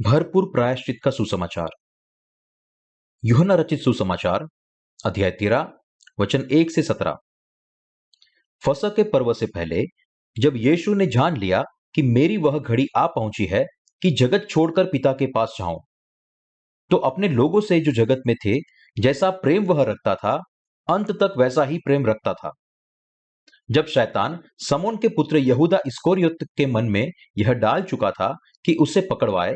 भरपूर प्रायश्चित का सुसमाचार। यूहन्ना रचित सुसमाचार अध्याय 13 वचन 1 से 17। फसह के पर्व से पहले जब यीशु ने जान लिया कि मेरी वह घड़ी आ पहुंची है कि जगत छोड़कर पिता के पास जाऊं, तो अपने लोगों से जो जगत में थे जैसा प्रेम वह रखता था, अंत तक वैसा ही प्रेम रखता था। जब शैतान समौन के पुत्र यहूदा इस्करियोत के मन में यह डाल चुका था कि उसे पकड़वाए,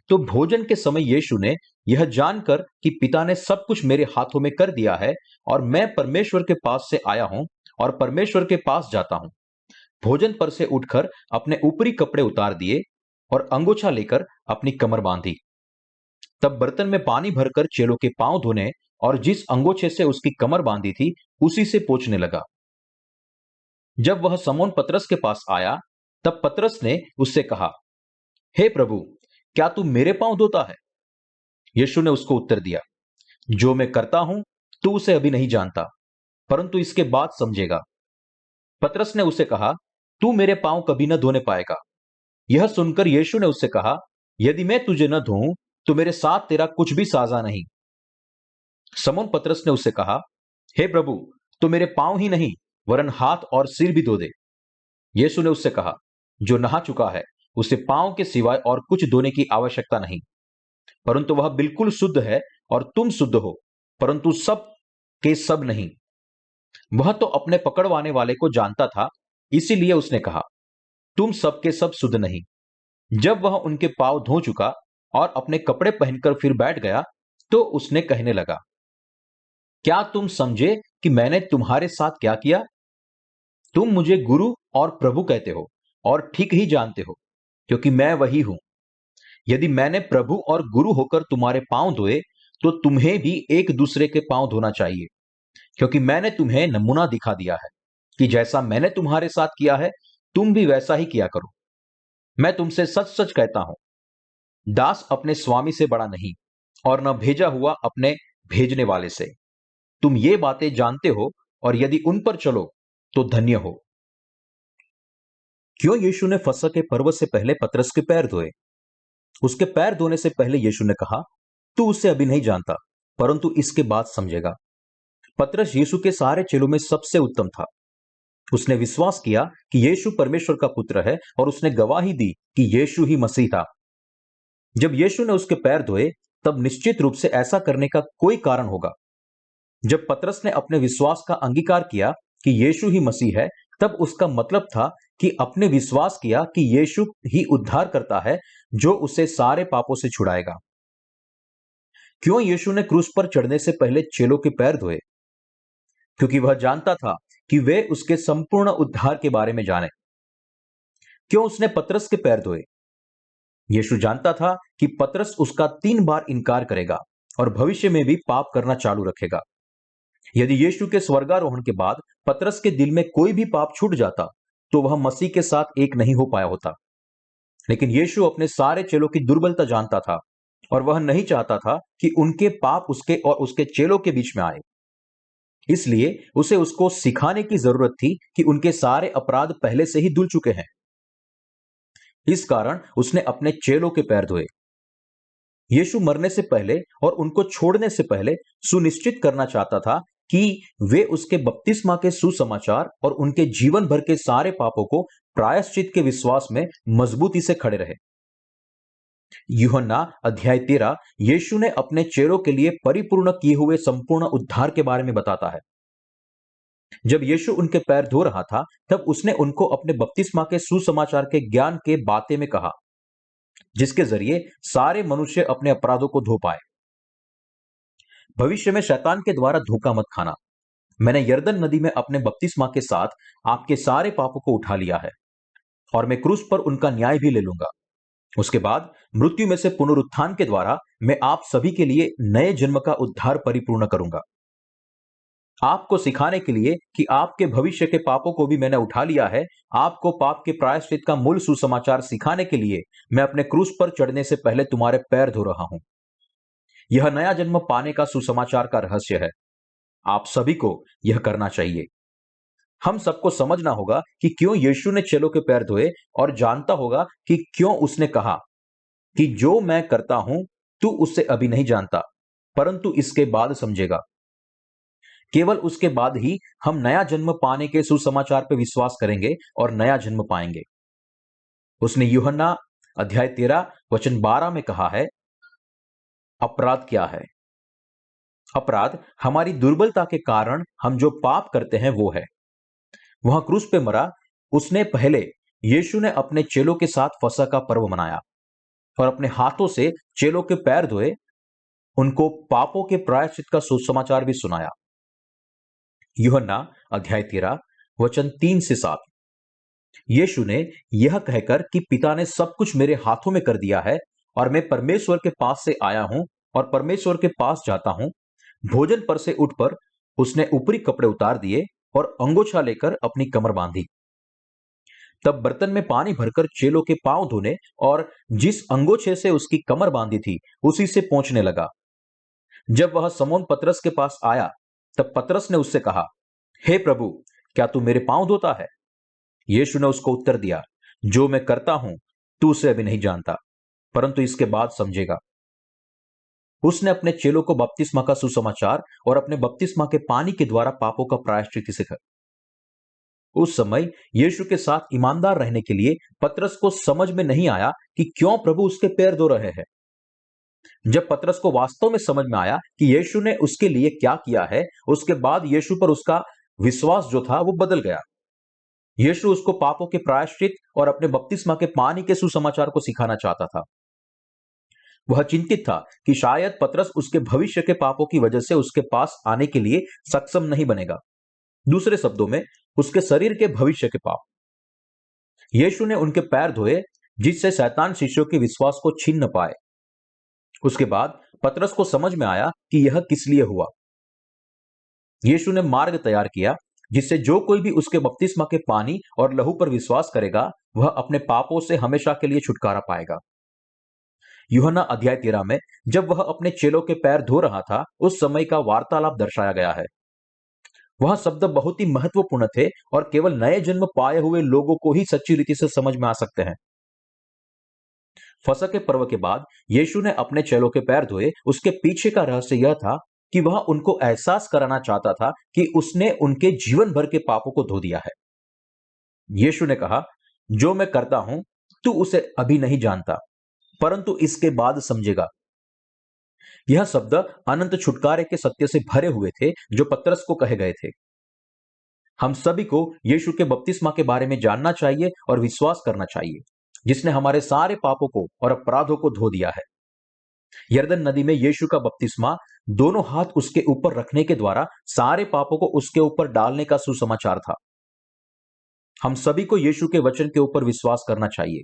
तो भोजन के समय यीशु ने यह जानकर कि पिता ने सब कुछ मेरे हाथों में कर दिया है और मैं परमेश्वर के पास से आया हूं और परमेश्वर के पास जाता हूं, भोजन पर से उठकर अपने ऊपरी कपड़े उतार दिए और अंगोछा लेकर अपनी कमर बांधी। तब बर्तन में पानी भरकर चेलों के पांव धोने और जिस अंगोछे से उसकी कमर बांधी थी उसी से पोंछने लगा। जब वह समौन पतरस के पास आया, तब पतरस ने उससे कहा, हे प्रभु, क्या तू मेरे पांव धोता है? यीशु ने उसको उत्तर दिया, जो मैं करता हूं तू उसे अभी नहीं जानता, परंतु इसके बाद समझेगा। पतरस ने उसे कहा, तू मेरे पांव कभी न धोने पाएगा। यह सुनकर यीशु ने उससे कहा, यदि मैं तुझे न धोऊं तो मेरे साथ तेरा कुछ भी साजा नहीं। समौन पतरस ने उससे कहा, हे प्रभु, तो मेरे पांव ही नहीं वरन हाथ और सिर भी धो दे। यीशु ने उससे कहा, जो नहा चुका है उसे पांव के सिवाय और कुछ धोने की आवश्यकता नहीं, परंतु वह बिल्कुल शुद्ध है और तुम शुद्ध हो, परंतु सब के सब नहीं। वह तो अपने पकड़वाने वाले को जानता था, इसीलिए उसने कहा, तुम सब के सब शुद्ध नहीं। जब वह उनके पांव धो चुका और अपने कपड़े पहनकर फिर बैठ गया, तो उसने कहने लगा, क्या तुम समझे कि मैंने तुम्हारे साथ क्या किया? तुम मुझे गुरु और प्रभु कहते हो और ठीक ही जानते हो, क्योंकि मैं वही हूं। यदि मैंने प्रभु और गुरु होकर तुम्हारे पांव धोए, तो तुम्हें भी एक दूसरे के पांव धोना चाहिए, क्योंकि मैंने तुम्हें नमूना दिखा दिया है कि जैसा मैंने तुम्हारे साथ किया है, तुम भी वैसा ही किया करो। मैं तुमसे सच सच कहता हूं, दास अपने स्वामी से बड़ा नहीं और न भेजा हुआ अपने भेजने वाले से। तुम ये बातें जानते हो और यदि उन पर चलो तो धन्य हो। क्यों यीशु ने फसह के पर्व से पहले पतरस के पैर धोए? उसके पैर धोने से पहले यीशु ने कहा, तू उसे अभी नहीं जानता, परंतु इसके बाद समझेगा। पतरस यीशु के सारे चेलों में सबसे उत्तम था। उसने विश्वास किया कि यीशु परमेश्वर का पुत्र है और उसने गवाही दी कि यीशु ही मसीह था। जब यीशु ने उसके पैर धोए, तब निश्चित रूप से ऐसा करने का कोई कारण होगा। जब पतरस ने अपने विश्वास का अंगीकार किया कि यीशु ही मसीह है, तब उसका मतलब था कि अपने विश्वास किया कि यीशु ही उद्धार करता है, जो उसे सारे पापों से छुड़ाएगा। क्यों यीशु ने क्रूस पर चढ़ने से पहले चेलों के पैर धोए? क्योंकि वह जानता था कि वे उसके संपूर्ण उद्धार के बारे में जाने। क्यों उसने पतरस के पैर धोए? यीशु जानता था कि पतरस उसका 3 बार इनकार करेगा और भविष्य में भी पाप करना चालू रखेगा। यदि यीशु के स्वर्गारोहण के बाद पतरस के दिल में कोई भी पाप छूट जाता, तो वह मसीह के साथ एक नहीं हो पाया होता। लेकिन यीशु अपने सारे चेलों की दुर्बलता जानता था और वह नहीं चाहता था कि उनके पाप उसके और उसके चेलों के बीच में आए। इसलिए उसे उसको सिखाने की जरूरत थी कि उनके सारे अपराध पहले से ही धुल चुके हैं। इस कारण उसने अपने चेलों के पैर धोए। यीशु मरने से पहले और उनको छोड़ने से पहले सुनिश्चित करना चाहता था कि वे उसके बपतिस्मा के सुसमाचार और उनके जीवन भर के सारे पापों को प्रायश्चित के विश्वास में मजबूती से खड़े रहे। यूहन्ना अध्याय 13 यीशु ने अपने चेलों के लिए परिपूर्ण किए हुए संपूर्ण उद्धार के बारे में बताता है। जब यीशु उनके पैर धो रहा था, तब उसने उनको अपने बपतिस्मा के सुसमाचार के ज्ञान के बातें में कहा, जिसके जरिए सारे मनुष्य अपने अपराधों को धो पाए। भविष्य में शैतान के द्वारा धोखा मत खाना। मैंने यरदन नदी में अपने बपतिस्मा के साथ आपके सारे पापों को उठा लिया है और मैं क्रूस पर उनका न्याय भी ले लूंगा। उसके बाद मृत्यु में से पुनरुत्थान के द्वारा मैं आप सभी के लिए नए जन्म का उद्धार परिपूर्ण करूंगा। आपको सिखाने के लिए कि आपके भविष्य के पापों को भी मैंने उठा लिया है, आपको पाप के प्रायश्चित का मूल सुसमाचार सिखाने के लिए मैं अपने क्रूस पर चढ़ने से पहले तुम्हारे पैर धो रहा हूं। यह नया जन्म पाने का सुसमाचार का रहस्य है। आप सभी को यह करना चाहिए। हम सबको समझना होगा कि क्यों यीशु ने चेलों के पैर धोए और जानता होगा कि क्यों उसने कहा, कि जो मैं करता हूं तू उससे अभी नहीं जानता, परंतु इसके बाद समझेगा। केवल उसके बाद ही हम नया जन्म पाने के सुसमाचार पर विश्वास करेंगे और नया जन्म पाएंगे। उसने यूहन्ना अध्याय 13 वचन 12 में कहा है, अपराध क्या है? अपराध हमारी दुर्बलता के कारण हम जो पाप करते हैं वो है। वहां क्रूस पे मरा, उसने पहले यीशु ने अपने चेलों के साथ फसह का पर्व मनाया और अपने हाथों से चेलों के पैर धोए, उनको पापों के प्रायश्चित का सुसमाचार भी सुनाया। यूहन्ना अध्याय 13 वचन 3 से 7। यीशु ने यह कहकर कि पिता ने सब कुछ मेरे हाथों में कर दिया है और मैं परमेश्वर के पास से आया हूं और परमेश्वर के पास जाता हूं, भोजन पर से उठ पर उसने ऊपरी कपड़े उतार दिए और अंगोछा लेकर अपनी कमर बांधी। तब बर्तन में पानी भरकर चेलों के पांव धोने और जिस अंगोछे से उसकी कमर बांधी थी उसी से पोंछने लगा। जब वह समौन पतरस के पास आया, तब पतरस ने उससे कहा, हे प्रभु, क्या तू मेरे पांव धोता है? यीशु ने उसको उत्तर दिया, जो मैं करता हूं तू उसे अभी नहीं जानता, परंतु इसके बाद समझेगा। उसने अपने चेलों को बपतिस्मा का सुसमाचार और अपने बपतिस्मा के पानी के द्वारा पापों का प्रायश्चित सिखाया। उस समय यीशु के साथ ईमानदार रहने के लिए पतरस को समझ में नहीं आया कि क्यों प्रभु उसके पैर धो रहे हैं। जब पतरस को वास्तव में समझ में आया कि यीशु ने उसके लिए क्या किया है, उसके बाद यीशु पर उसका विश्वास जो था वो बदल गया। यीशु उसको पापों के प्रायश्चित और अपने बपतिस्मा के पानी के सुसमाचार को सिखाना चाहता था। वह चिंतित था कि शायद पतरस उसके भविष्य के पापों की वजह से उसके पास आने के लिए सक्षम नहीं बनेगा। दूसरे शब्दों में, उसके शरीर के भविष्य के पाप। यीशु ने उनके पैर धोए जिससे शैतान शिष्यों के विश्वास को छीन न पाए। उसके बाद पतरस को समझ में आया कि यह किस लिए हुआ। यीशु ने मार्ग तैयार किया जिससे जो कोई भी उसके बपतिस्मा के पानी और लहू पर विश्वास करेगा, वह अपने पापों से हमेशा के लिए छुटकारा पाएगा। यूहन्ना अध्याय 13 में जब वह अपने चेलों के पैर धो रहा था, उस समय का वार्तालाप दर्शाया गया है। वह शब्द बहुत ही महत्वपूर्ण थे और केवल नए जन्म पाए हुए लोगों को ही सच्ची रीति से समझ में आ सकते हैं। फसह के पर्व के बाद यीशु ने अपने चेलों के पैर धोए। उसके पीछे का रहस्य यह था कि वह उनको एहसास कराना चाहता था कि उसने उनके जीवन भर के पापों को धो दिया है। यीशु ने कहा, जो मैं करता हूं तू उसे अभी नहीं जानता, परंतु इसके बाद समझेगा। यह शब्द अनंत छुटकारे के सत्य से भरे हुए थे जो पतरस को कहे गए थे। हम सभी को यीशु के बपतिस्मा के बारे में जानना चाहिए और विश्वास करना चाहिए, जिसने हमारे सारे पापों को और अपराधों को धो दिया है। यरदन नदी में यीशु का बपतिस्मा दोनों हाथ उसके ऊपर रखने के द्वारा सारे पापों को उसके ऊपर डालने का सुसमाचार था। हम सभी को यीशु के वचन के ऊपर विश्वास करना चाहिए।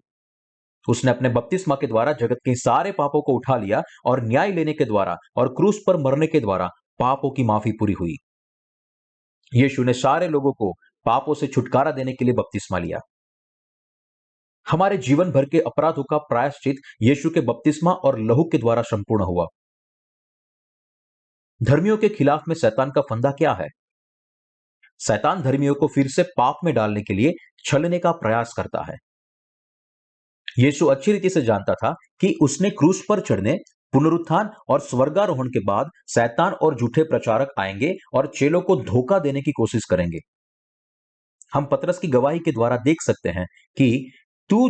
उसने अपने बपतिस्मा के द्वारा जगत के सारे पापों को उठा लिया और न्याय लेने के द्वारा और क्रूस पर मरने के द्वारा पापों की माफी पूरी हुई। यीशु ने सारे लोगों को पापों से छुटकारा देने के लिए बपतिस्मा लिया। हमारे जीवन भर के अपराधों का प्रायश्चित यीशु के बपतिस्मा और लहू के द्वारा संपूर्ण हुआ। धर्मियों के खिलाफ में शैतान का फंदा क्या है? शैतान धर्मियों को फिर से पाप में डालने के लिए छलने का प्रयास करता है। यीशु अच्छी रीति से जानता था कि उसने क्रूस पर चढ़ने, पुनरुत्थान और स्वर्गारोहण के बाद शैतान और झूठे प्रचारक आएंगे और चेलों को धोखा देने की कोशिश करेंगे। हम पतरस की गवाही के द्वारा देख सकते हैं कि तू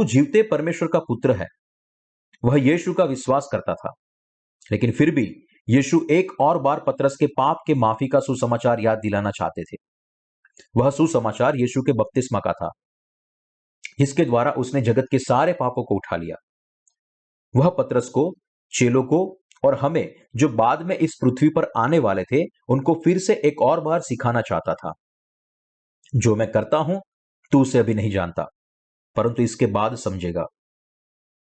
जीवते परमेश्वर का पुत्र है। वह यीशु का विश्वास करता था, लेकिन फिर भी यीशु एक और बार पतरस के पाप के माफी का सुसमाचार याद दिलाना चाहते थे। वह सुसमाचार यीशु के बपतिस्मा का था, जिसके द्वारा उसने जगत के सारे पापों को उठा लिया। वह पतरस को, चेलों को और हमें, जो बाद में इस पृथ्वी पर आने वाले थे, उनको फिर से एक और बार सिखाना चाहता था। जो मैं करता हूं तू उसे अभी नहीं जानता, परंतु इसके बाद समझेगा।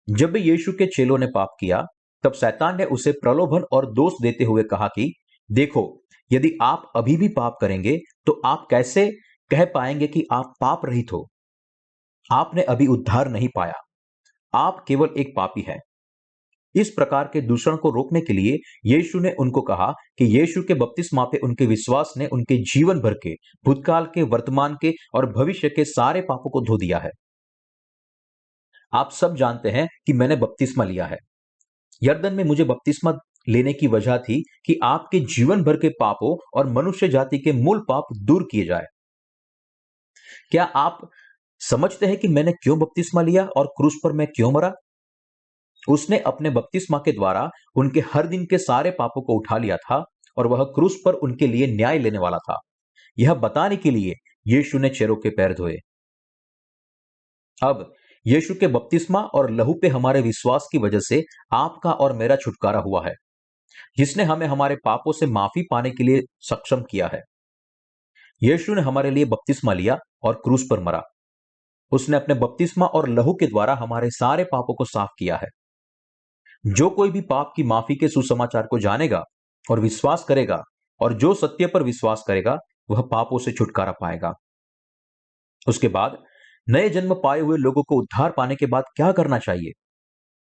जब भी यीशु के चेलों ने पाप किया, तब शैतान ने उसे प्रलोभन और दोष देते हुए कहा कि देखो, यदि आप अभी भी पाप करेंगे तो आप कैसे कह पाएंगे कि आप पाप रहित हो? आपने अभी उद्धार नहीं पाया, आप केवल एक पापी हैं। इस प्रकार के दूषण को रोकने के लिए यीशु ने उनको कहा कि यीशु के बपतिस्मा पे उनके विश्वास ने उनके जीवन भर के, भूतकाल के, वर्तमान के और भविष्य के सारे पापों को धो दिया है। आप सब जानते हैं कि मैंने बपतिस्मा लिया है। यरदन में मुझे बपतिस्मा लेने की वजह थी कि आपके जीवन भर के पापों और मनुष्य जाति के मूल पाप दूर किए जाए। क्या आप समझते हैं कि मैंने क्यों बपतिस्मा लिया और क्रूस पर मैं क्यों मरा? उसने अपने बपतिस्मा के द्वारा उनके हर दिन के सारे पापों को उठा लिया था और वह क्रूस पर उनके लिए न्याय लेने वाला था। यह बताने के लिए यीशु ने चेलों के पैर धोए। अब यीशु के बपतिस्मा और लहू पे हमारे विश्वास की वजह से आपका और मेरा छुटकारा हुआ है, जिसने हमें हमारे पापों से माफी पाने के लिए सक्षम किया है। यीशु ने हमारे लिए बपतिस्मा लिया और क्रूस पर मरा। उसने अपने बपतिस्मा और लहू के द्वारा हमारे सारे पापों को साफ किया है। जो कोई भी पाप की माफी के सुसमाचार को जानेगा और विश्वास करेगा और जो सत्य पर विश्वास करेगा, वह पापों से छुटकारा पाएगा। उसके बाद नए जन्म पाए हुए लोगों को उद्धार पाने के बाद क्या करना चाहिए?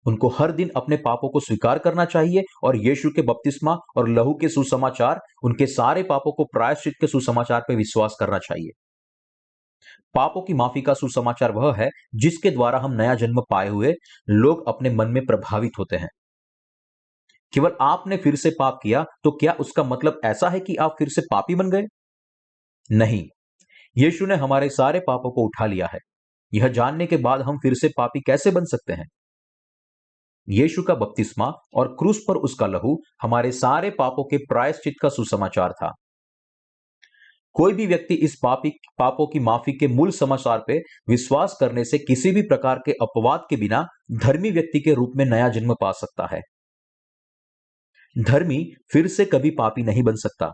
उनको हर दिन अपने पापों को स्वीकार करना चाहिए और यीशु के बपतिस्मा और लहू के सुसमाचार, उनके सारे पापों को प्रायश्चित के सुसमाचार पर विश्वास करना चाहिए। पापों की माफी का सुसमाचार वह है जिसके द्वारा हम नया जन्म पाए हुए लोग अपने मन में प्रभावित होते हैं। केवल आपने फिर से पाप किया तो क्या उसका मतलब ऐसा है कि आप फिर से पापी बन गए? नहीं, यीशु ने हमारे सारे पापों को उठा लिया है। यह जानने के बाद हम फिर से पापी कैसे बन सकते हैं? यीशु का बपतिस्मा और क्रूस पर उसका लहू हमारे सारे पापों के प्रायश्चित का सुसमाचार था। कोई भी व्यक्ति इस पापों की माफी के मूल समाचार पे विश्वास करने से किसी भी प्रकार के अपवाद के बिना धर्मी व्यक्ति के रूप में नया जन्म पा सकता है। धर्मी फिर से कभी पापी नहीं बन सकता।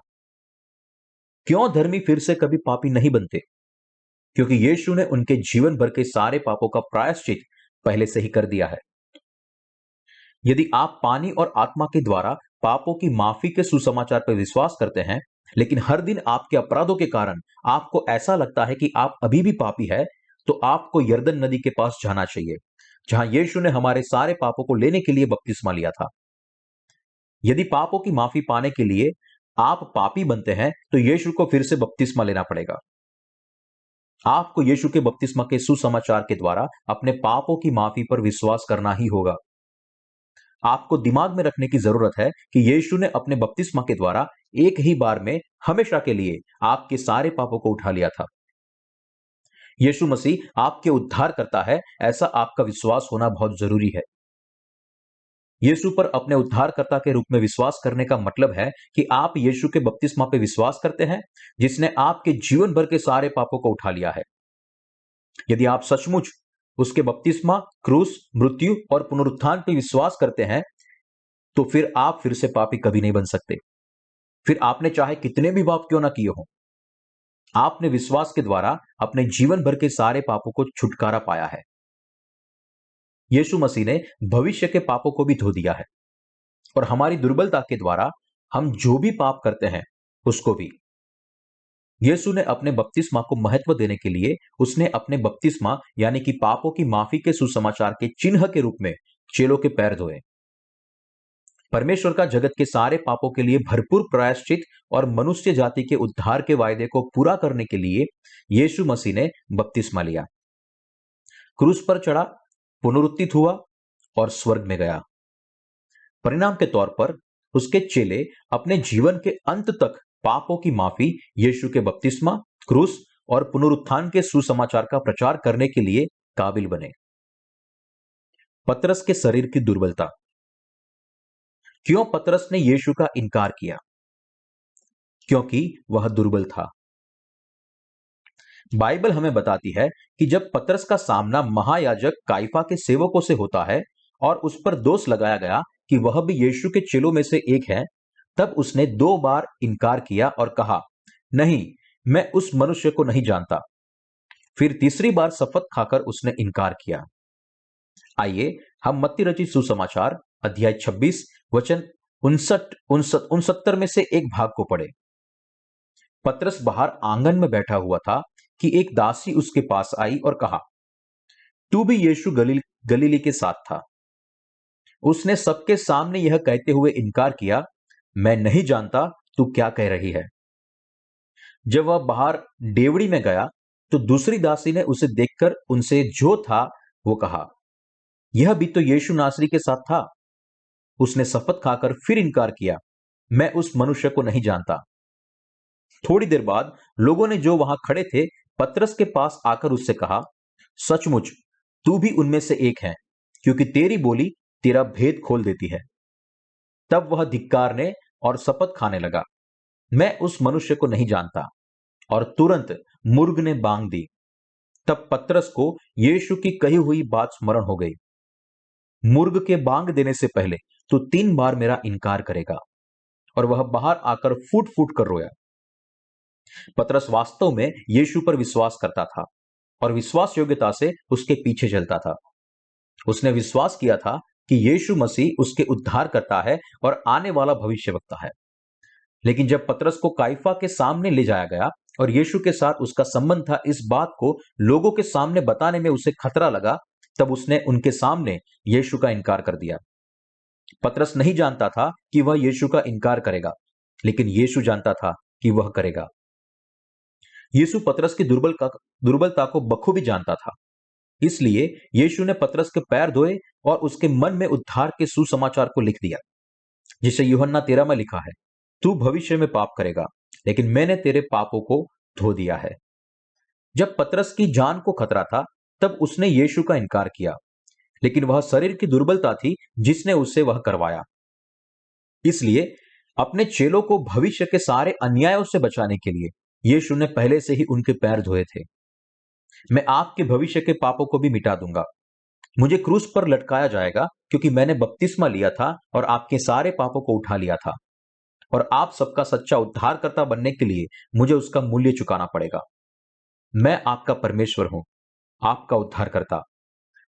क्यों धर्मी फिर से कभी पापी नहीं बनते? क्योंकि यीशु ने उनके जीवन भर के सारे पापों का प्रायश्चित पहले से ही कर दिया है। यदि आप पानी और आत्मा के द्वारा पापों की माफी के सुसमाचार पर विश्वास करते हैं, लेकिन हर दिन आपके अपराधों के कारण आपको ऐसा लगता है कि आप अभी भी पापी है, तो आपको यरदन नदी के पास जाना चाहिए, जहां यीशु ने हमारे सारे पापों को लेने के लिए बपतिस्मा लिया था। यदि पापों की माफी पाने के लिए आप पापी बनते हैं, तो यीशु को फिर से बपतिस्मा लेना पड़ेगा। आपको यीशु के बपतिस्मा के सुसमाचार के द्वारा अपने पापों की माफी पर विश्वास करना ही होगा। आपको दिमाग में रखने की जरूरत है कि यीशु ने अपने बपतिस्मा के द्वारा एक ही बार में हमेशा के लिए आपके सारे पापों को उठा लिया था। यीशु मसीह आपके उद्धार करता है, ऐसा आपका विश्वास होना बहुत जरूरी है। यीशु पर अपने उद्धारकर्ता के रूप में विश्वास करने का मतलब है कि आप यीशु के बपतिस्मा पे विश्वास करते हैं, जिसने आपके जीवन भर के सारे पापों को उठा लिया है। यदि आप सचमुच उसके बपतिस्मा, क्रूस, मृत्यु और पुनरुत्थान पर विश्वास करते हैं, तो फिर आप फिर से पापी कभी नहीं बन सकते। फिर आपने चाहे कितने भी पाप क्यों ना किए हो, आपने विश्वास के द्वारा अपने जीवन भर के सारे पापों को छुटकारा पाया है। यीशु मसीह ने भविष्य के पापों को भी धो दिया है और हमारी दुर्बलता के द्वारा हम जो भी पाप करते हैं उसको भी। यीशु ने अपने बपतिस्मा को महत्व देने के लिए उसने अपने बपतिस्मा यानी कि पापों की माफी के सुसमाचार के चिन्ह के रूप में चेलों के पैर धोए। परमेश्वर का जगत के सारे पापों के लिए भरपूर प्रायश्चित और मनुष्य जाति के उद्धार के वायदे को पूरा करने के लिए यीशु मसीह ने बपतिस्मा लिया, क्रूस पर चढ़ा, पुनरुत्थित हुआ और स्वर्ग में गया। परिणाम के तौर पर उसके चेले अपने जीवन के अंत तक पापों की माफी, यीशु के बपतिस्मा, क्रूस और पुनरुत्थान के सुसमाचार का प्रचार करने के लिए काबिल बने। पतरस के शरीर की दुर्बलता। क्यों पतरस ने यीशु का इनकार किया? क्योंकि वह दुर्बल था। बाइबल हमें बताती है कि जब पतरस का सामना महायाजक काइफा के सेवकों से होता है और उस पर दोष लगाया गया कि वह भी यीशु के चेलों में से एक है, तब उसने 2 बार इनकार किया और कहा, नहीं, मैं उस मनुष्य को नहीं जानता। फिर तीसरी बार शपथ खाकर उसने इनकार किया। आइए हम मत्ती रचित सुसमाचार अध्याय 26 वचन 69 में से एक भाग को पढ़े। पतरस बाहर आंगन में बैठा हुआ था कि एक दासी उसके पास आई और कहा, तू भी यीशु गलीली के साथ था। उसने सबके सामने यह कहते हुए इनकार किया, मैं नहीं जानता तू क्या कह रही है। जब वह बाहर डेवड़ी में गया तो दूसरी दासी ने उसे देखकर उनसे जो था वो कहा, यह भी तो यीशु नासरी के साथ था। उसने शपथ खाकर फिर इनकार किया, मैं उस मनुष्य को नहीं जानता। थोड़ी देर बाद लोगों ने जो वहां खड़े थे पतरस के पास आकर उससे कहा, सचमुच तू भी उनमें से एक है, क्योंकि तेरी बोली तेरा भेद खोल देती है। तब वह धिक्कारने और शपथ खाने लगा, मैं उस मनुष्य को नहीं जानता, और तुरंत मुर्ग ने बांग दी। तब पतरस को यीशु की कही हुई बात स्मरण हो गई, मुर्ग के बांग देने से पहले तू 3 बार मेरा इनकार करेगा। और वह बाहर आकर फूट फूट कर रोया। पतरस वास्तव में यीशु पर विश्वास करता था और विश्वास योग्यता से उसके पीछे चलता था। उसने विश्वास किया था कि यीशु मसीह उसके उद्धार करता है और आने वाला भविष्यवक्ता है। लेकिन जब पतरस को काइफा के सामने ले जाया गया और यीशु के साथ उसका संबंध था, इस बात को लोगों के सामने बताने में उसे खतरा लगा, तब उसने उनके सामने यीशु का इनकार कर दिया। पतरस नहीं जानता था कि वह यीशु का इनकार करेगा, लेकिन यीशु जानता था कि वह करेगा। यीशु पतरस की दुर्बलता को बखूबी जानता था। इसलिए यीशु ने पतरस के पैर धोए और उसके मन में उद्धार के सुसमाचार को लिख दिया, जिसे यूहन्ना 13 में लिखा है, तू भविष्य में पाप करेगा, लेकिन मैंने तेरे पापों को धो दिया है। जब पतरस की जान को खतरा था, तब उसने यीशु का इनकार किया, लेकिन वह शरीर की दुर्बलता थी जिसने उससे वह करवाया। इसलिए अपने चेलों को भविष्य के सारे अन्यायों से बचाने के लिए यीशु ने पहले से ही उनके पैर धोए थे। मैं आपके भविष्य के पापों को भी मिटा दूंगा। मुझे क्रूस पर लटकाया जाएगा, क्योंकि मैंने बपतिस्मा लिया था और आपके सारे पापों को उठा लिया था, और आप सबका सच्चा उद्धारकर्ता बनने के लिए मुझे उसका मूल्य चुकाना पड़ेगा। मैं आपका परमेश्वर हूं, आपका उद्धारकर्ता।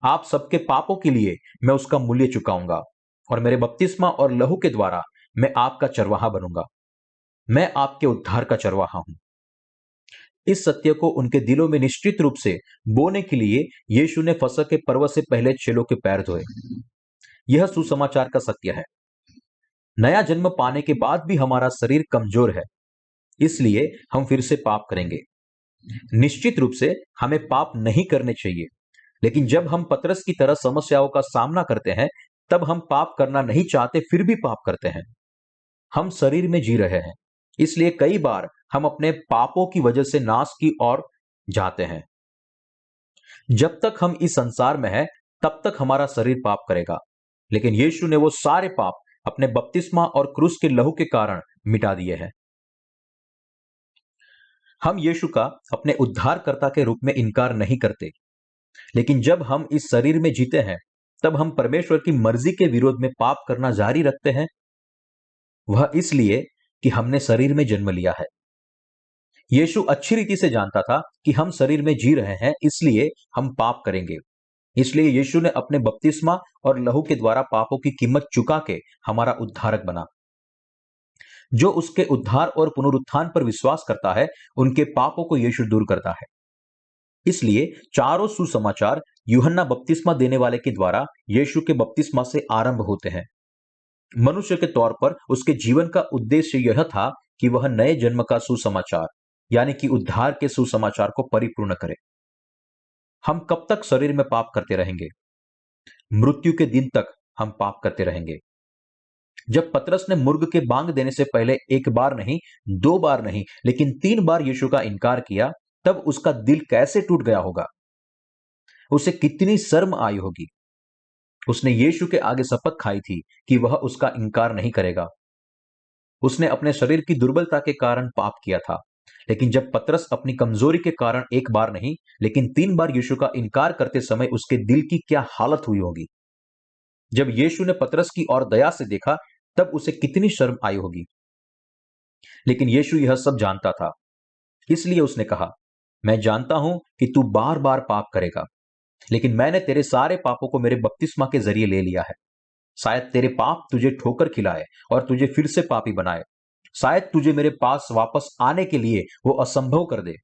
आप सबके पापों के लिए मैं उसका मूल्य चुकाऊंगा, और मेरे बपतिस्मा और लहू के द्वारा मैं आपका चरवाहा बनूंगा। मैं आपके उद्धार का चरवाहा हूं। इस सत्य को उनके दिलों में निश्चित रूप से बोने के लिए यीशु ने फसह के पर्व से पहले चेलों के पैर धोए। यह सुसमाचार का सत्य है। नया जन्म पाने के बाद भी हमारा शरीर कमजोर है, इसलिए हम फिर से पाप करेंगे। निश्चित रूप से हमें पाप नहीं करने चाहिए, लेकिन जब हम पतरस की तरह समस्याओं का सामना करते हैं, तब हम पाप करना नहीं चाहते फिर भी पाप करते हैं। हम शरीर में जी रहे हैं, इसलिए कई बार हम अपने पापों की वजह से नाश की ओर जाते हैं। जब तक हम इस संसार में हैं, तब तक हमारा शरीर पाप करेगा, लेकिन यीशु ने वो सारे पाप अपने बपतिस्मा और क्रूस के लहू के कारण मिटा दिए हैं। हम यीशु का अपने उद्धारकर्ता के रूप में इनकार नहीं करते, लेकिन जब हम इस शरीर में जीते हैं, तब हम परमेश्वर की मर्जी के विरोध में पाप करना जारी रखते हैं। वह इसलिए कि हमने शरीर में जन्म लिया है। यीशु अच्छी रीति से जानता था कि हम शरीर में जी रहे हैं, इसलिए हम पाप करेंगे। इसलिए यीशु ने अपने बपतिस्मा और लहू के द्वारा पापों की कीमत चुका के हमारा उद्धारक बना। जो उसके उद्धार और पुनरुत्थान पर विश्वास करता है, उनके पापों को यीशु दूर करता है। इसलिए चारों सुसमाचार यूहन्ना बपतिस्मा देने वाले के द्वारा यीशु के बपतिस्मा से आरंभ होते हैं। मनुष्य के तौर पर उसके जीवन का उद्देश्य यह था कि वह नए जन्म का सुसमाचार, यानी कि उद्धार के सुसमाचार को परिपूर्ण करे। हम कब तक शरीर में पाप करते रहेंगे? मृत्यु के दिन तक हम पाप करते रहेंगे। जब पतरस ने मुर्ग के बांग देने से पहले 1 बार नहीं, 2 बार नहीं, लेकिन 3 बार यीशु का इनकार किया, तब उसका दिल कैसे टूट गया होगा। उसे कितनी शर्म आई होगी। उसने यीशु के आगे शपथ खाई थी कि वह उसका इनकार नहीं करेगा। उसने अपने शरीर की दुर्बलता के कारण पाप किया था, लेकिन जब पतरस अपनी कमजोरी के कारण 1 बार नहीं, लेकिन 3 बार यीशु का इनकार करते समय उसके दिल की क्या हालत हुई होगी। जब यीशु ने पतरस की ओर दया से देखा, तब उसे कितनी शर्म आई होगी। लेकिन यीशु यह सब जानता था, इसलिए उसने कहा, मैं जानता हूं कि तू बार बार पाप करेगा, लेकिन मैंने तेरे सारे पापों को मेरे बपतिस्मा के जरिए ले लिया है। शायद तेरे पाप तुझे ठोकर खिलाए और तुझे फिर से पापी बनाए। शायद तुझे मेरे पास वापस आने के लिए वो असंभव कर दे।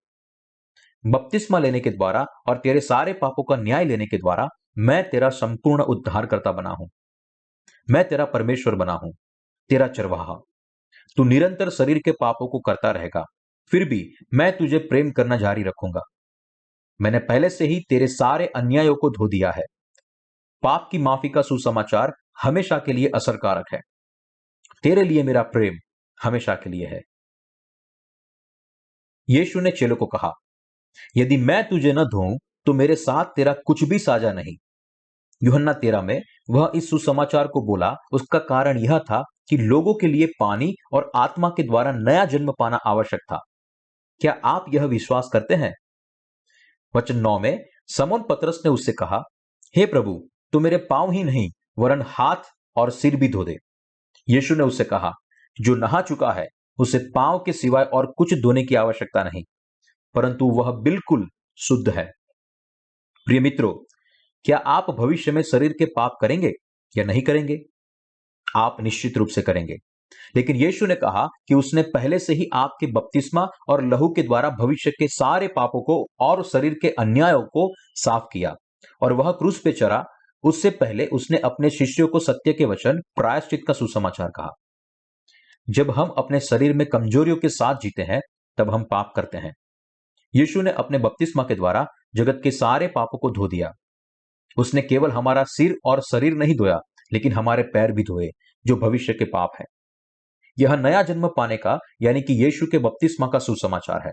बपतिस्मा लेने के द्वारा और तेरे सारे पापों का न्याय लेने के द्वारा मैं तेरा संपूर्ण उद्धारकर्ता बना हूं। मैं तेरा परमेश्वर बना हूं, तेरा चरवाहा। तू निरंतर शरीर के पापों को करता रहेगा, फिर भी मैं तुझे प्रेम करना जारी रखूंगा। मैंने पहले से ही तेरे सारे अन्यायों को धो दिया है। पाप की माफी का सुसमाचार हमेशा के लिए असरकारक है। तेरे लिए मेरा प्रेम हमेशा के लिए है। यीशु ने चेलों को कहा, यदि मैं तुझे न धोऊं तो मेरे साथ तेरा कुछ भी साझा नहीं। यूहन्ना 13 में वह इस सुसमाचार को बोला, उसका कारण यह था कि लोगों के लिए पानी और आत्मा के द्वारा नया जन्म पाना आवश्यक था। क्या आप यह विश्वास करते हैं? वचन 9 में समौन पतरस ने उससे कहा, हे प्रभु, तू मेरे पांव ही नहीं वरन हाथ और सिर भी धो दे। यीशु ने उससे कहा, जो नहा चुका है उसे पांव के सिवाय और कुछ धोने की आवश्यकता नहीं, परंतु वह बिल्कुल शुद्ध है। प्रिय मित्रों, क्या आप भविष्य में शरीर के पाप करेंगे या नहीं करेंगे? आप निश्चित रूप से करेंगे। लेकिन यीशु ने कहा कि उसने पहले से ही आपके बपतिस्मा और लहू के द्वारा भविष्य के सारे पापों को और शरीर के अन्यायों को साफ किया, और वह क्रूस पे चढ़ा। उससे पहले उसने अपने शिष्यों को सत्य के वचन प्रायश्चित का सुसमाचार कहा। जब हम अपने शरीर में कमजोरियों के साथ जीते हैं तब हम पाप करते हैं। यीशु ने अपने बपतिस्मा के द्वारा जगत के सारे पापों को धो दिया। उसने केवल हमारा सिर और शरीर नहीं धोया, लेकिन हमारे पैर भी धोए, जो भविष्य के पाप है। यह नया जन्म पाने का यानी कि यीशु के बपतिस्मा का सुसमाचार है।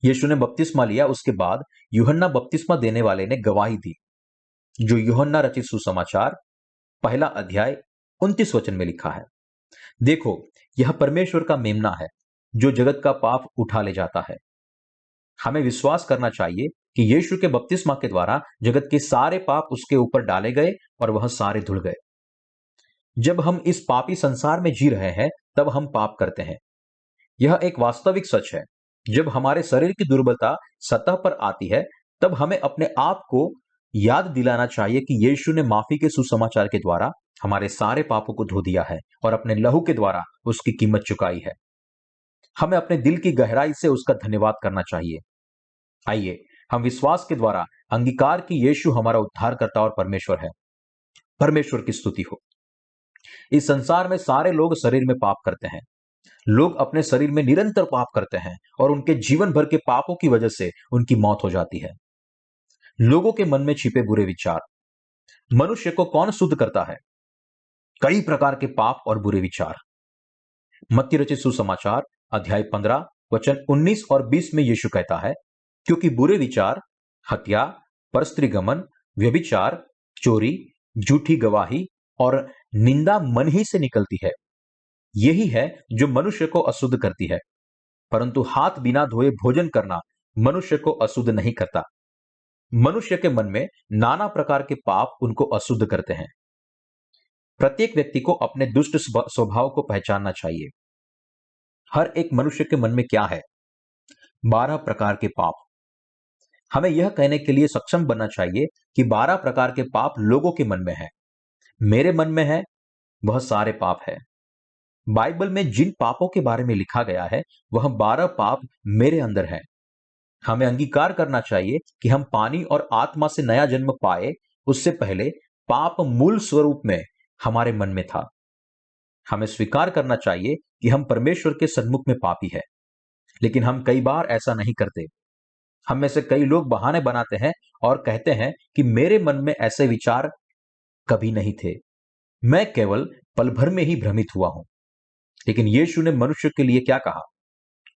यीशु ने बपतिस्मा लिया, उसके बाद यूहन्ना बपतिस्मा देने वाले ने गवाही दी, जो यूहन्ना रचित सुसमाचार 1 अध्याय 29 वचन में लिखा है। देखो, यह परमेश्वर का मेमना है जो जगत का पाप उठा ले जाता है। हमें विश्वास करना चाहिए कि यीशु के बपतिस्मा के द्वारा जगत के सारे पाप उसके ऊपर डाले गए और वह सारे धुल गए। जब हम इस पापी संसार में जी रहे हैं तब हम पाप करते हैं। यह एक वास्तविक सच है। जब हमारे शरीर की दुर्बलता सतह पर आती है तब हमें अपने आप को याद दिलाना चाहिए कि यीशु ने माफी के सुसमाचार के द्वारा हमारे सारे पापों को धो दिया है और अपने लहू के द्वारा उसकी कीमत चुकाई है। हमें अपने दिल की गहराई से उसका धन्यवाद करना चाहिए। आइए हम विश्वास के द्वारा अंगीकार कि यीशु हमारा उद्धारकर्ता और परमेश्वर है। परमेश्वर की स्तुति हो। इस संसार में सारे लोग शरीर में पाप करते हैं। लोग अपने शरीर में निरंतर पाप करते हैं और उनके जीवन भर के पापों की वजह से उनकी मौत हो जाती है। लोगों के मन में छिपे बुरे विचार। मनुष्य को कौन शुद्ध करता है? कई प्रकार के पाप और बुरे विचार। मत्ती रचित सुसमाचार अध्याय 15 वचन 19 और 20 में यीशु कहता है, क्योंकि बुरे विचार, हत्या, परस्त्रीगमन, व्यभिचार, चोरी, झूठी गवाही और निंदा मन ही से निकलती है। यही है जो मनुष्य को अशुद्ध करती है। परंतु हाथ बिना धोए भोजन करना मनुष्य को अशुद्ध नहीं करता। मनुष्य के मन में नाना प्रकार के पाप उनको अशुद्ध करते हैं। प्रत्येक व्यक्ति को अपने दुष्ट स्वभाव को पहचानना चाहिए। हर एक मनुष्य के मन में क्या है? 12 प्रकार के पाप। हमें यह कहने के लिए सक्षम बनना चाहिए कि 12 प्रकार के पाप लोगों के मन में है। मेरे मन में है, वह सारे पाप है। बाइबल में जिन पापों के बारे में लिखा गया है वह 12 पाप मेरे अंदर है। हमें अंगीकार करना चाहिए कि हम पानी और आत्मा से नया जन्म पाए, उससे पहले पाप मूल स्वरूप में हमारे मन में था। हमें स्वीकार करना चाहिए कि हम परमेश्वर के सन्मुख में पापी है, लेकिन हम कई बार ऐसा नहीं करते। हम में से कई लोग बहाने बनाते हैं और कहते हैं कि मेरे मन में ऐसे विचार कभी नहीं थे, मैं केवल पल भर में ही भ्रमित हुआ हूं। लेकिन यीशु ने मनुष्य के लिए क्या कहा?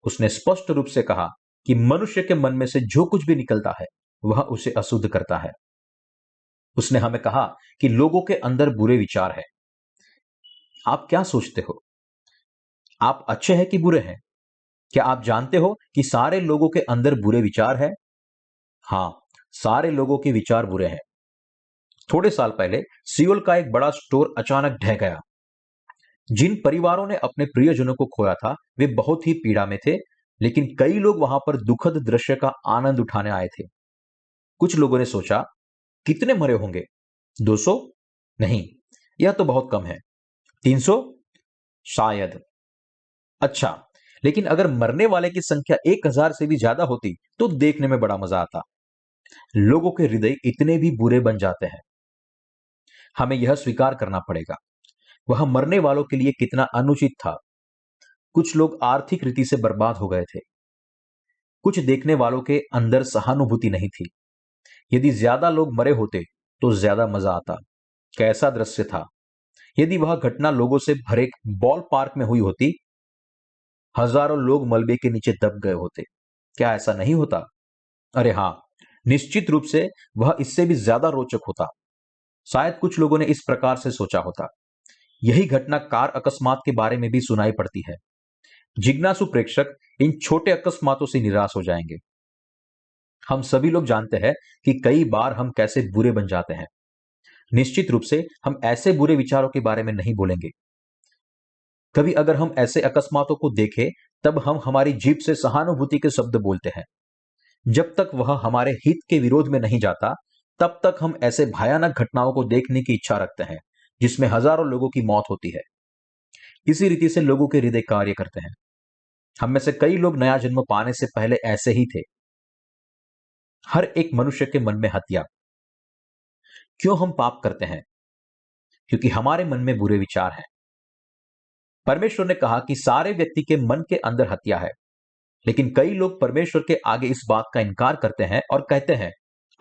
उसने स्पष्ट रूप से कहा कि मनुष्य के मन में से जो कुछ भी निकलता है वह उसे अशुद्ध करता है। उसने हमें कहा कि लोगों के अंदर बुरे विचार है। आप क्या सोचते हो? आप अच्छे हैं कि बुरे हैं? क्या आप जानते हो कि सारे लोगों के अंदर बुरे विचार है? हां, सारे लोगों के विचार बुरे हैं। थोड़े साल पहले सियोल का एक बड़ा स्टोर अचानक ढह गया। जिन परिवारों ने अपने प्रियजनों को खोया था वे बहुत ही पीड़ा में थे, लेकिन कई लोग वहां पर दुखद दृश्य का आनंद उठाने आए थे। कुछ लोगों ने सोचा, कितने मरे होंगे? 200? नहीं, यह तो बहुत कम है। 300? शायद। अच्छा, लेकिन अगर मरने वाले की संख्या 1000 से भी ज्यादा होती तो देखने में बड़ा मजा आता। लोगों के हृदय इतने भी बुरे बन जाते हैं। हमें यह स्वीकार करना पड़ेगा, वह मरने वालों के लिए कितना अनुचित था। कुछ लोग आर्थिक रीति से बर्बाद हो गए थे। कुछ देखने वालों के अंदर सहानुभूति नहीं थी। यदि ज्यादा लोग मरे होते तो ज्यादा मजा आता। कैसा दृश्य था! यदि वह घटना लोगों से भरे एक बॉल पार्क में हुई होती, हजारों लोग मलबे के नीचे दब गए होते। क्या ऐसा नहीं होता? अरे हां, निश्चित रूप से वह इससे भी ज्यादा रोचक होता। शायद कुछ लोगों ने इस प्रकार से सोचा होता, यही घटना कार अकस्मात के बारे में भी सुनाई पड़ती है। जिज्ञासु प्रेक्षक इन छोटे अकस्मातों से निराश हो जाएंगे। हम सभी लोग जानते हैं कि कई बार हम कैसे बुरे बन जाते हैं। निश्चित रूप से हम ऐसे बुरे विचारों के बारे में नहीं बोलेंगे। कभी अगर हम ऐसे अकस्मातों को देखें, तब हम हमारी जीभ से सहानुभूति के शब्द बोलते हैं। जब तक वह हमारे हित के विरोध में नहीं जाता, तब तक हम ऐसे भयानक घटनाओं को देखने की इच्छा रखते हैं जिसमें हजारों लोगों की मौत होती है। इसी रीति से लोगों के हृदय कार्य करते हैं। हम में से कई लोग नया जन्म पाने से पहले ऐसे ही थे। हर एक मनुष्य के मन में हत्या। क्यों हम पाप करते हैं? क्योंकि हमारे मन में बुरे विचार हैं। परमेश्वर ने कहा कि सारे व्यक्ति के मन के अंदर हत्या है, लेकिन कई लोग परमेश्वर के आगे इस बात का इनकार करते हैं और कहते हैं,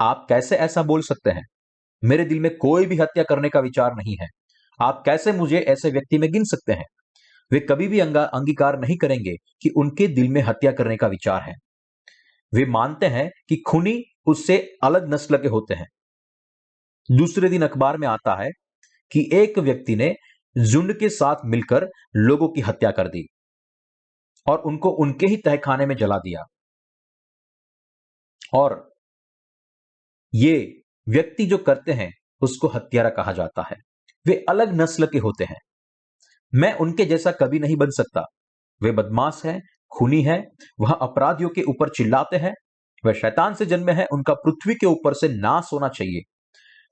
आप कैसे ऐसा बोल सकते हैं? मेरे दिल में कोई भी हत्या करने का विचार नहीं है। आप कैसे मुझे ऐसे व्यक्ति में गिन सकते हैं? वे कभी भी अंगीकार नहीं करेंगे कि उनके दिल में हत्या करने का विचार है। वे मानते हैं कि खूनी उससे अलग नस्ल के होते हैं। दूसरे दिन अखबार में आता है कि एक व्यक्ति ने झुंड के साथ मिलकर लोगों की हत्या कर दी और उनको उनके ही तहखाने में जला दिया। और ये व्यक्ति जो करते हैं उसको हत्यारा कहा जाता है। वे अलग नस्ल के होते हैं। मैं उनके जैसा कभी नहीं बन सकता। वे बदमाश हैं, खूनी हैं, वह अपराधियों के ऊपर चिल्लाते हैं। वह शैतान से जन्मे हैं। उनका पृथ्वी के ऊपर से नाश होना चाहिए।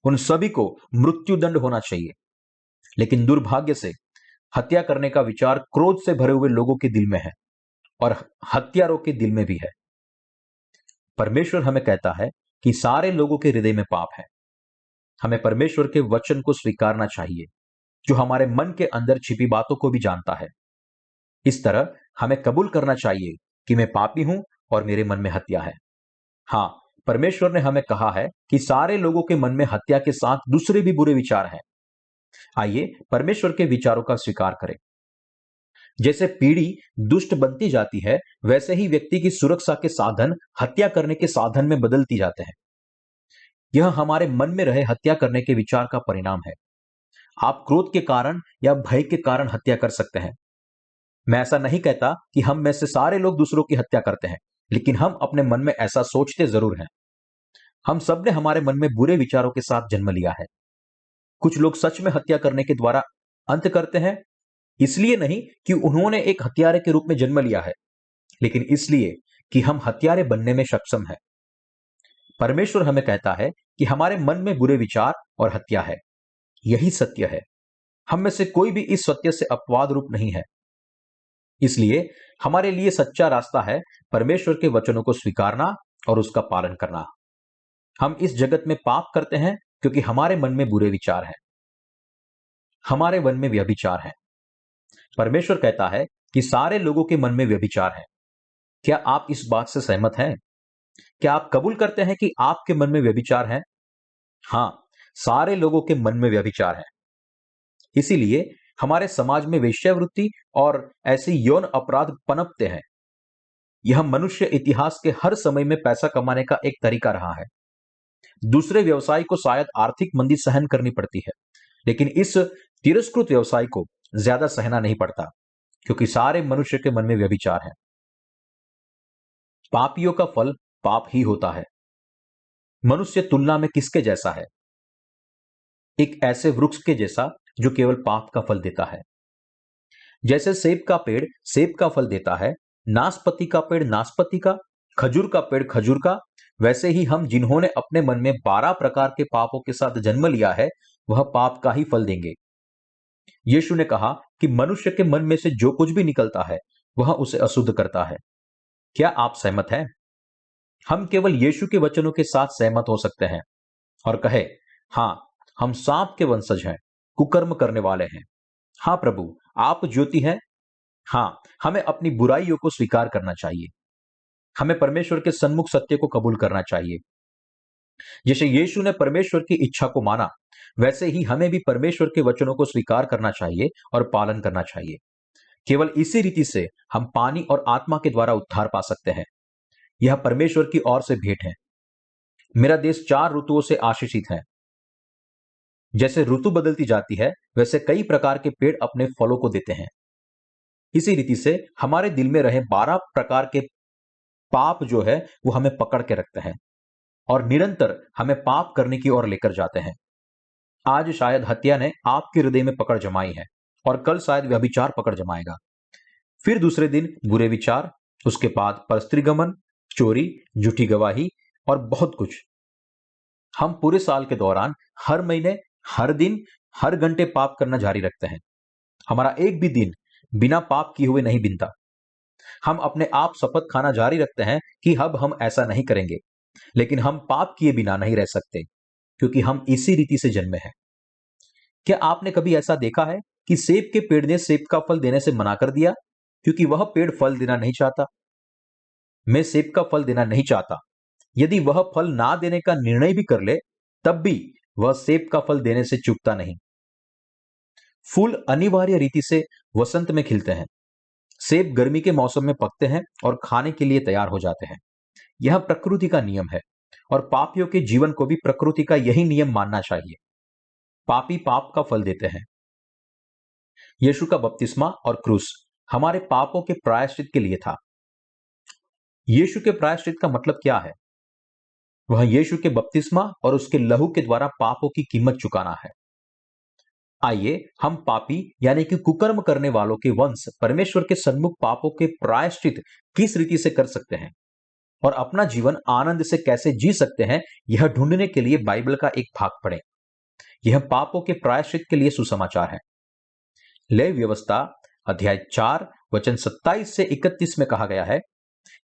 उन सभी को मृत्युदंड होना चाहिए। लेकिन दुर्भाग्य से हत्या करने का विचार क्रोध से भरे हुए लोगों के दिल में है और हत्यारों के दिल में भी है। परमेश्वर हमें कहता है कि सारे लोगों के हृदय में पाप है। हमें परमेश्वर के वचन को स्वीकारना चाहिए, जो हमारे मन के अंदर छिपी बातों को भी जानता है। इस तरह हमें कबूल करना चाहिए कि मैं पापी हूं और मेरे मन में हत्या है। हां, परमेश्वर ने हमें कहा है कि सारे लोगों के मन में हत्या के साथ दूसरे भी बुरे विचार हैं। आइए परमेश्वर के विचारों का स्वीकार करें। जैसे पीढ़ी दुष्ट बनती जाती है, वैसे ही व्यक्ति की सुरक्षा के साधन हत्या करने के साधन में बदलती जाते हैं। यह हमारे मन में रहे हत्या करने के विचार का परिणाम है। आप क्रोध के कारण या भय के कारण हत्या कर सकते हैं। मैं ऐसा नहीं कहता कि हम में से सारे लोग दूसरों की हत्या करते हैं, लेकिन हम अपने मन में ऐसा सोचते जरूर हैं। हम सब ने हमारे मन में बुरे विचारों के साथ जन्म लिया है। कुछ लोग सच में हत्या करने के द्वारा अंत करते हैं, इसलिए नहीं कि उन्होंने एक हत्यारे के रूप में जन्म लिया है, लेकिन इसलिए कि हम हत्यारे बनने में सक्षम हैं। परमेश्वर हमें कहता है कि हमारे मन में बुरे विचार और हत्या है। यही सत्य है। हम में से कोई भी इस सत्य से अपवाद रूप नहीं है। इसलिए हमारे लिए सच्चा रास्ता है परमेश्वर के वचनों को स्वीकारना और उसका पालन करना। हम इस जगत में पाप करते हैं क्योंकि हमारे मन में बुरे विचार हैं। हमारे मन में व्यभिचार है। परमेश्वर कहता है कि सारे लोगों के मन में व्यभिचार है। क्या आप इस बात से सहमत हैं? क्या आप कबूल करते हैं कि आपके मन में व्यभिचार है? हां, सारे लोगों के मन में व्यभिचार है। इसीलिए हमारे समाज में वेश्यावृत्ति और ऐसे यौन अपराध पनपते हैं। यह मनुष्य इतिहास के हर समय में पैसा कमाने का एक तरीका रहा है। दूसरे व्यवसाय को शायद आर्थिक मंदी सहन करनी पड़ती है, लेकिन इस तिरस्कृत व्यवसाय को ज्यादा सहना नहीं पड़ता, क्योंकि सारे मनुष्य के मन में व्यभिचार है। पापियों का फल पाप ही होता है। मनुष्य तुलना में किसके जैसा है? एक ऐसे वृक्ष के जैसा जो केवल पाप का फल देता है। जैसे सेब का पेड़ सेब का फल देता है, नाशपाती का पेड़ नाशपाती का, खजूर का पेड़ खजूर का, वैसे ही हम जिन्होंने अपने मन में 12 प्रकार के पापों के साथ जन्म लिया है, वह पाप का ही फल देंगे। यीशु ने कहा कि मनुष्य के मन में से जो कुछ भी निकलता है, वह उसे अशुद्ध करता है। क्या आप सहमत हैं? हम केवल यीशु के वचनों के साथ सहमत हो सकते हैं और कहे, हां, हम सांप के वंशज हैं, कुकर्म करने वाले हैं। हां प्रभु, आप ज्योति हैं। हां, हमें अपनी बुराइयों को स्वीकार करना चाहिए। हमें परमेश्वर के सन्मुख सत्य को कबूल करना चाहिए। जैसे यीशु ने परमेश्वर की इच्छा को माना, वैसे ही हमें भी परमेश्वर के वचनों को स्वीकार करना चाहिए और पालन करना चाहिए। केवल इसी रीति से हम पानी और आत्मा के द्वारा उद्धार पा सकते हैं। यह परमेश्वर की ओर से भेंट है। मेरा देश 4 ऋतुओं से आशीषित है। जैसे ऋतु बदलती जाती है, वैसे कई प्रकार के पेड़ अपने फलों को देते हैं। इसी रीति से हमारे दिल में रहे 12 प्रकार के पाप जो है वो हमें पकड़ के रखते हैं और निरंतर हमें पाप करने की ओर लेकर जाते हैं। आज शायद हत्या ने आपके हृदय में पकड़ जमाई है और कल शायद व्यभिचार पकड़ जमाएगा। फिर दूसरे दिन बुरे विचार, उसके बाद परस्त्रीगमन, चोरी, झूठी गवाही और बहुत कुछ। हम पूरे साल के दौरान हर महीने, हर दिन, हर घंटे पाप करना जारी रखते हैं। हमारा एक भी दिन बिना पाप किए हुए नहीं बीतता। हम अपने आप शपथ खाना जारी रखते हैं कि अब हम ऐसा नहीं करेंगे, लेकिन हम पाप किए बिना नहीं रह सकते, क्योंकि हम इसी रीति से जन्मे हैं। क्या आपने कभी ऐसा देखा है कि सेब के पेड़ ने सेब का फल देने से मना कर दिया, क्योंकि वह पेड़ फल देना नहीं चाहता? मैं सेब का फल देना नहीं चाहता। यदि वह फल ना देने का निर्णय भी कर ले, तब भी वह सेब का फल देने से चूकता नहीं। फूल अनिवार्य रीति से वसंत में खिलते हैं। सेब गर्मी के मौसम में पकते हैं और खाने के लिए तैयार हो जाते हैं। यह प्रकृति का नियम है और पापियों के जीवन को भी प्रकृति का यही नियम मानना चाहिए। पापी पाप का फल देते हैं। यीशु का बपतिस्मा और क्रूस हमारे पापों के प्रायश्चित के लिए था। यीशु के प्रायश्चित का मतलब क्या है? वह यीशु के बपतिस्मा और उसके लहू के द्वारा पापों की कीमत चुकाना है। आइए हम पापी यानी कि कुकर्म करने वालों के वंश परमेश्वर के सन्मुख पापों के प्रायश्चित किस रीति से कर सकते हैं और अपना जीवन आनंद से कैसे जी सकते हैं, यह ढूंढने के लिए बाइबल का एक भाग पढ़ें। यह पापों के प्रायश्चित के लिए सुसमाचार है। लेवी व्यवस्था अध्याय 4 वचन 27 से 31 में कहा गया है,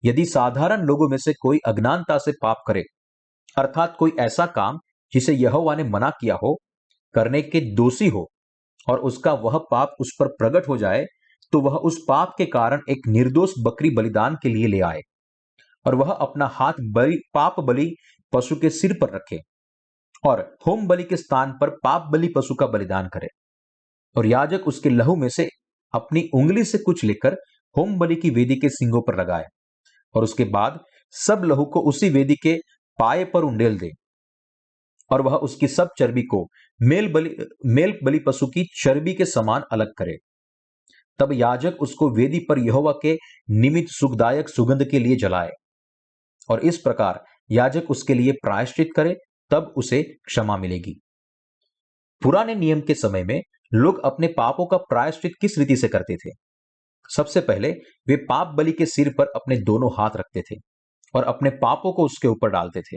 यदि साधारण लोगों में से कोई अज्ञानता से पाप करे, अर्थात कोई ऐसा काम जिसे यहोवा ने मना किया हो, करने के दोषी हो और उसका वह पाप उस पर प्रकट हो जाए, तो वह उस पाप के कारण एक निर्दोष बकरी बलिदान के लिए ले आए और वह अपना हाथ पाप बलि पशु के सिर पर रखे और होम बलि के स्थान पर पाप बलि पशु का बलिदान करे। और याजक उसके लहू में से अपनी उंगली से कुछ लेकर होम बलि की वेदी के सींगों पर लगाए और उसके बाद सब लहू को उसी वेदी के पाए पर उंडेल दे और वह उसकी सब चर्बी को मेल बलि पशु की चर्बी के समान अलग करे। तब याजक उसको वेदी पर यहोवा के निमित्त सुखदायक सुगंध के लिए जलाए और इस प्रकार याजक उसके लिए प्रायश्चित करे, तब उसे क्षमा मिलेगी। पुराने नियम के समय में लोग अपने पापों का प्रायश्चित किस रीति से करते थे? सबसे पहले वे पाप बलि के सिर पर अपने दोनों हाथ रखते थे और अपने पापों को उसके ऊपर डालते थे।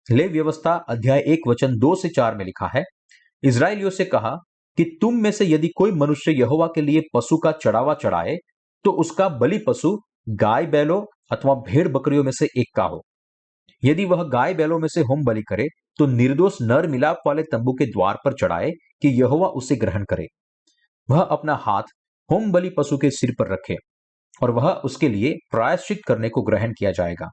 लेवी व्यवस्था अध्याय 1 वचन 2 से 4 में लिखा है, इस्राएलियों से कहा कि तुम में से यदि कोई मनुष्य यहोवा के लिए पशु का चढ़ावा चढ़ाए, तो उसका बलि पशु गाय बैलों अथवा भेड़ बकरियों में से एक का हो। यदि वह गाय बैलों में से होम बलि करे, तो निर्दोष नर मिलाप वाले तंबू के द्वार पर चढ़ाए कि यहोवा उसे ग्रहण करे। वह अपना हाथ होम बलि पशु के सिर पर रखे और वह उसके लिए प्रायश्चित करने को ग्रहण किया जाएगा।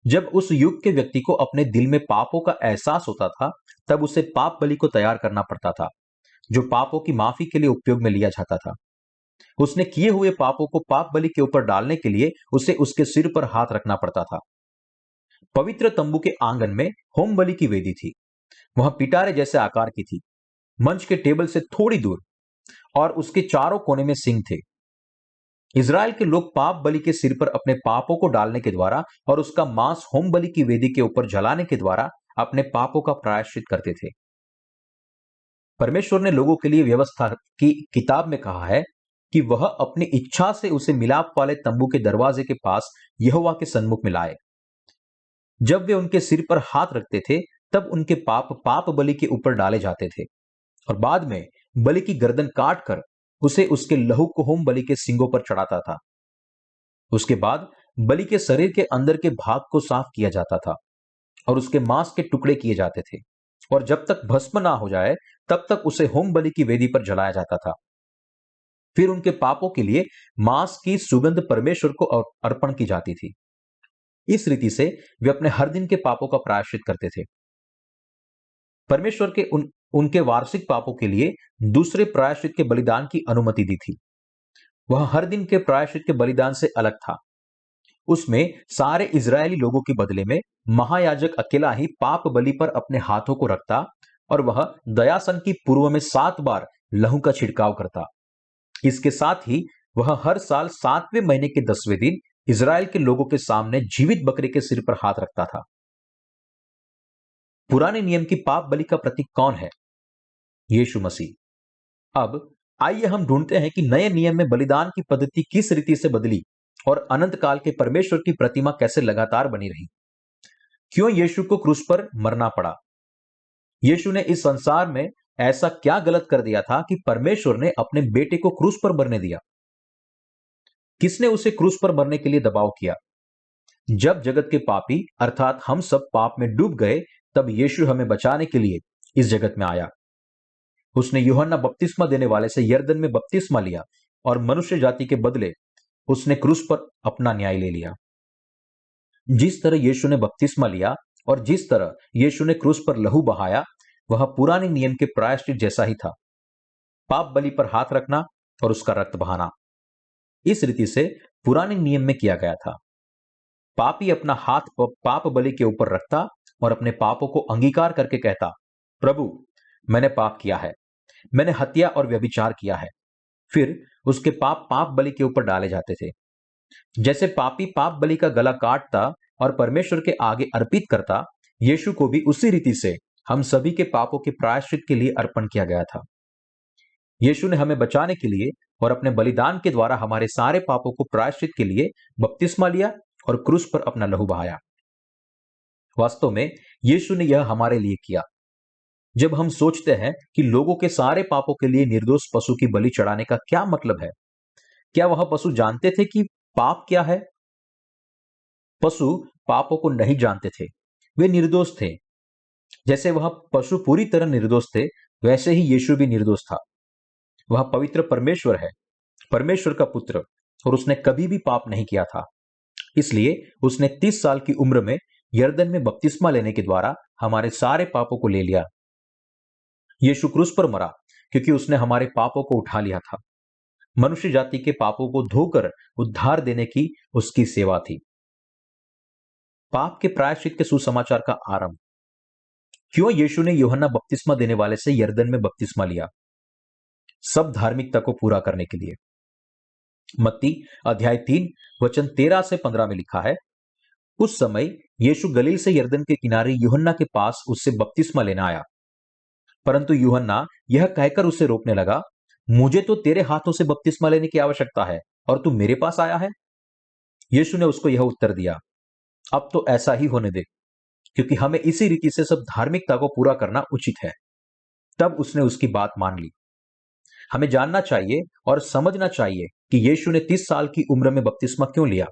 जब उस युग के व्यक्ति को अपने दिल में पापों का एहसास होता था, तब उसे पाप बलि को तैयार करना पड़ता था, जो पापों की माफी के लिए उपयोग में लिया जाता था। उसने किए हुए पापों को पाप बलि के ऊपर डालने के लिए उसे उसके सिर पर हाथ रखना पड़ता था। पवित्र तंबू के आंगन में होम बलि की वेदी थी। वह पिटारे जैसे आकार की थी, मंच के टेबल से थोड़ी दूर, और उसके चारों कोने में सींग थे। इज़राइल के लोग पाप बलि के सिर पर अपने पापों को डालने के द्वारा और उसका मांस होम बलि की वेदी के ऊपर जलाने के द्वारा अपने पापों का प्रायश्चित करते थे। परमेश्वर ने लोगों के लिए व्यवस्था की किताब में कहा है कि वह अपनी इच्छा से उसे मिलाप वाले तंबू के दरवाजे के पास यहोवा के सन्मुख में लाए। जब वे उनके सिर पर हाथ रखते थे, तब उनके पाप बलि के ऊपर डाले जाते थे और बाद में बलि की गर्दन काट कर उसे उसके लहू को होम बलि के सींगों पर चढ़ाता था। उसके बाद बलि के शरीर के अंदर के भाग को साफ किया जाता था और उसके मांस के टुकड़े किए जाते थे, और जब तक भस्म ना हो जाए तब तक उसे होम बलि की वेदी पर जलाया जाता था। फिर उनके पापों के लिए मांस की सुगंध परमेश्वर को अर्पण की जाती थी। इस रीति से वे अपने हर दिन के पापों का प्रायश्चित करते थे। परमेश्वर के उनके वार्षिक पापों के लिए दूसरे प्रायश्चित के बलिदान की अनुमति दी थी। वह हर दिन के प्रायश्चित के बलिदान से अलग था। उसमें सारे इजरायली लोगों के बदले में महायाजक अकेला ही पाप बलि पर अपने हाथों को रखता और वह दयासन की पूर्व में 7 बार लहू का छिड़काव करता। इसके साथ ही वह हर साल 7वें महीने के 10वें दिन इजराइल के लोगों के सामने जीवित बकरे के सिर पर हाथ रखता था। पुराने नियम की पाप बलि का प्रतीक कौन है? यीशु मसीह। अब आइए हम ढूंढते हैं कि नए नियम में बलिदान की पद्धति किस रीति से बदली और अनंत काल के परमेश्वर की प्रतिमा कैसे लगातार बनी रही। क्यों यीशु को क्रूस पर मरना पड़ा? यीशु ने इस संसार में ऐसा क्या गलत कर दिया था कि परमेश्वर ने अपने बेटे को क्रूस पर मरने दिया? किसने उसे क्रूस पर मरने के लिए दबाव किया? जब जगत के पापी अर्थात हम सब पाप में डूब गए, तब यीशु हमें बचाने के लिए इस जगत में आया। उसने यूहन्ना बपतिस्मा देने वाले से यरदन में बपतिस्मा लिया और मनुष्य जाति के बदले उसने क्रूस पर अपना न्याय ले लिया। जिस तरह यीशु ने बपतिस्मा लिया और जिस तरह यीशु ने क्रूस पर लहू बहाया, वह पुराने नियम के प्रायश्चित जैसा ही था। पाप बलि पर हाथ रखना और उसका रक्त बहाना। इस रीति से पुराने नियम में किया गया था। पापी अपना हाथ पाप बलि के ऊपर रखता और अपने पापों को अंगीकार करके कहता, प्रभु, मैंने पाप किया है, मैंने हत्या और व्यभिचार किया है। फिर उसके पाप बलि के ऊपर डाले जाते थे। जैसे पापी पाप बलि का गला काटता और परमेश्वर के आगे अर्पित करता, यीशु को भी उसी रीति से हम सभी के पापों के प्रायश्चित के लिए अर्पण किया गया था। यीशु ने हमें बचाने के लिए और अपने बलिदान के द्वारा हमारे सारे पापों को प्रायश्चित के लिए बपतिस्मा लिया और क्रूस पर अपना लहू बहाया। वास्तव में यीशु ने यह हमारे लिए किया। जब हम सोचते हैं कि लोगों के सारे पापों के लिए निर्दोष पशु की बलि चढ़ाने का क्या मतलब है, क्या वह पशु जानते थे कि पाप क्या है? पशु पापों को नहीं जानते थे, वे निर्दोष थे। जैसे वह पशु पूरी तरह निर्दोष थे, वैसे ही यीशु भी निर्दोष था। वह पवित्र परमेश्वर है, परमेश्वर का पुत्र, और उसने कभी भी पाप नहीं किया था। इसलिए उसने 30 साल की उम्र में यरदन में बपतिस्मा लेने के द्वारा हमारे सारे पापों को ले लिया। यीशु क्रूस पर मरा क्योंकि उसने हमारे पापों को उठा लिया था। मनुष्य जाति के पापों को धोकर उद्धार देने की उसकी सेवा थी। पाप के प्रायश्चित के सुसमाचार का आरंभ। क्यों यीशु ने यूहन्ना बपतिस्मा देने वाले से यरदन में बपतिस्मा लिया? सब धार्मिकता को पूरा करने के लिए। मत्ती अध्याय 3 वचन 13 से 15 में लिखा है, उस समय यीशु गलील से यरदन के किनारे यूहन्ना के पास उससे बपतिस्मा लेना आया। परंतु यूहन्ना यह कहकर उसे रोकने लगा, मुझे तो तेरे हाथों से बपतिस्मा लेने की आवश्यकता है और तू मेरे पास आया है। यीशु ने उसको यह उत्तर दिया, अब तो ऐसा ही होने दे, क्योंकि हमें इसी रीति से सब धार्मिकता को पूरा करना उचित है। तब उसने उसकी बात मान ली। हमें जानना चाहिए और समझना चाहिए कि यीशु ने 30 साल की उम्र में बपतिस्मा क्यों लिया।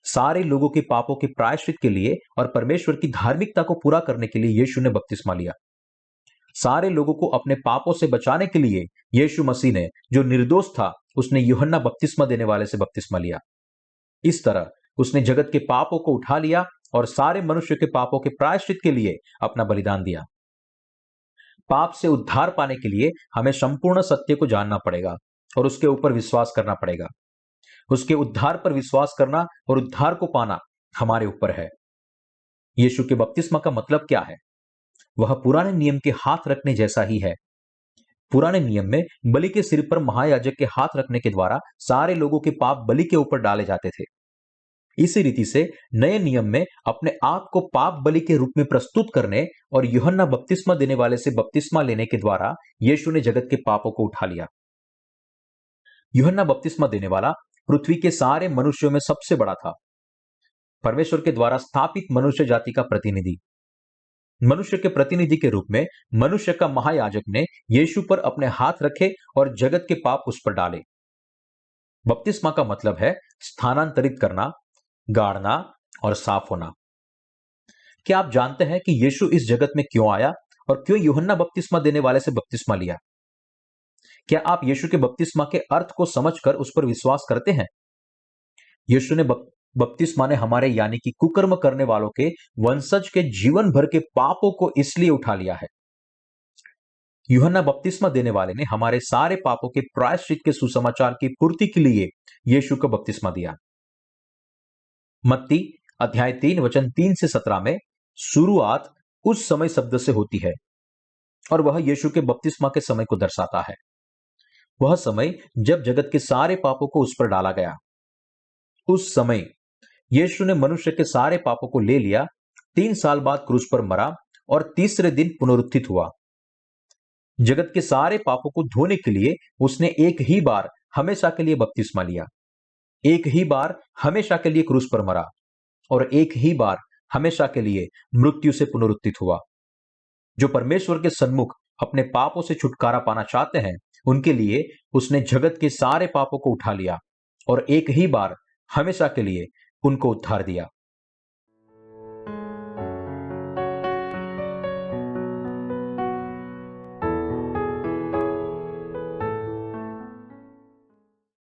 सारे लोगों के पापों के प्रायश्चित के लिए और परमेश्वर की धार्मिकता को पूरा करने के लिए यीशु ने बपतिस्मा लिया। सारे लोगों को अपने पापों से बचाने के लिए यीशु मसीह ने, जो निर्दोष था, उसने यूहन्ना बपतिस्मा देने वाले से बपतिस्मा लिया। इस तरह उसने जगत के पापों को उठा लिया और सारे मनुष्य के पापों के प्रायश्चित के लिए अपना बलिदान दिया। पाप से उद्धार पाने के लिए हमें संपूर्ण सत्य को जानना पड़ेगा और उसके ऊपर विश्वास करना पड़ेगा। उसके उद्धार पर विश्वास करना और उद्धार को पाना हमारे ऊपर है। यीशु के बपतिस्मा का मतलब क्या है? वह पुराने नियम के हाथ रखने जैसा ही है। पुराने नियम में बलि के सिर पर महायाजक के हाथ रखने के द्वारा सारे लोगों के पाप बलि के ऊपर डाले जाते थे। इसी रीति से नए नियम में अपने आप को पाप बलि के रूप में प्रस्तुत करने और यूहन्ना बपतिस्मा देने वाले से बपतिस्मा लेने के द्वारा यीशु ने जगत के पापों को उठा लिया। यूहन्ना बपतिस्मा देने वाला पृथ्वी के सारे मनुष्यों में सबसे बड़ा था। परमेश्वर के द्वारा स्थापित मनुष्य जाति का प्रतिनिधि। मनुष्य के प्रतिनिधि के रूप में मनुष्य का महायाजक ने यीशु पर अपने हाथ रखे और जगत के पाप उस पर डाले। बपतिस्मा का मतलब है स्थानांतरित करना, गाड़ना और साफ होना। क्या आप जानते हैं कि यीशु इस जगत में क्यों आया और क्यों यूहन्ना बपतिस्मा देने वाले से बपतिस्मा लिया? क्या आप यीशु के बपतिस्मा के अर्थ को समझकर उस पर विश्वास करते हैं? यीशु ने बपतिस्मा ने हमारे यानी कि कुकर्म करने वालों के वंशज के जीवन भर के पापों को इसलिए उठा लिया है। यूहन्ना बपतिस्मा देने वाले ने हमारे सारे पापों के प्रायश्चित के सुसमाचार की पूर्ति के लिए यीशु को बपतिस्मा दिया। मत्ती अध्याय 3 वचन 3 से 17 में शुरुआत उस समय शब्द से होती है और वह यीशु के बपतिस्मा के समय को दर्शाता है। वह समय जब जगत के सारे पापों को उस पर डाला गया। उस समय यीशु ने मनुष्य के सारे पापों को ले लिया, 3 साल बाद क्रूस पर मरा और तीसरे दिन पुनरुत्थित हुआ। जगत के सारे पापों को धोने के लिए उसने एक ही बार हमेशा के लिए बपतिस्मा लिया, एक ही बार हमेशा के लिए क्रूस पर मरा और एक ही बार हमेशा के लिए मृत्यु से पुनरुत्थित हुआ। जो परमेश्वर के सन्मुख अपने पापों से छुटकारा पाना चाहते हैं, उनके लिए उसने जगत के सारे पापों को उठा लिया और एक ही बार हमेशा के लिए उनको उद्धार दिया।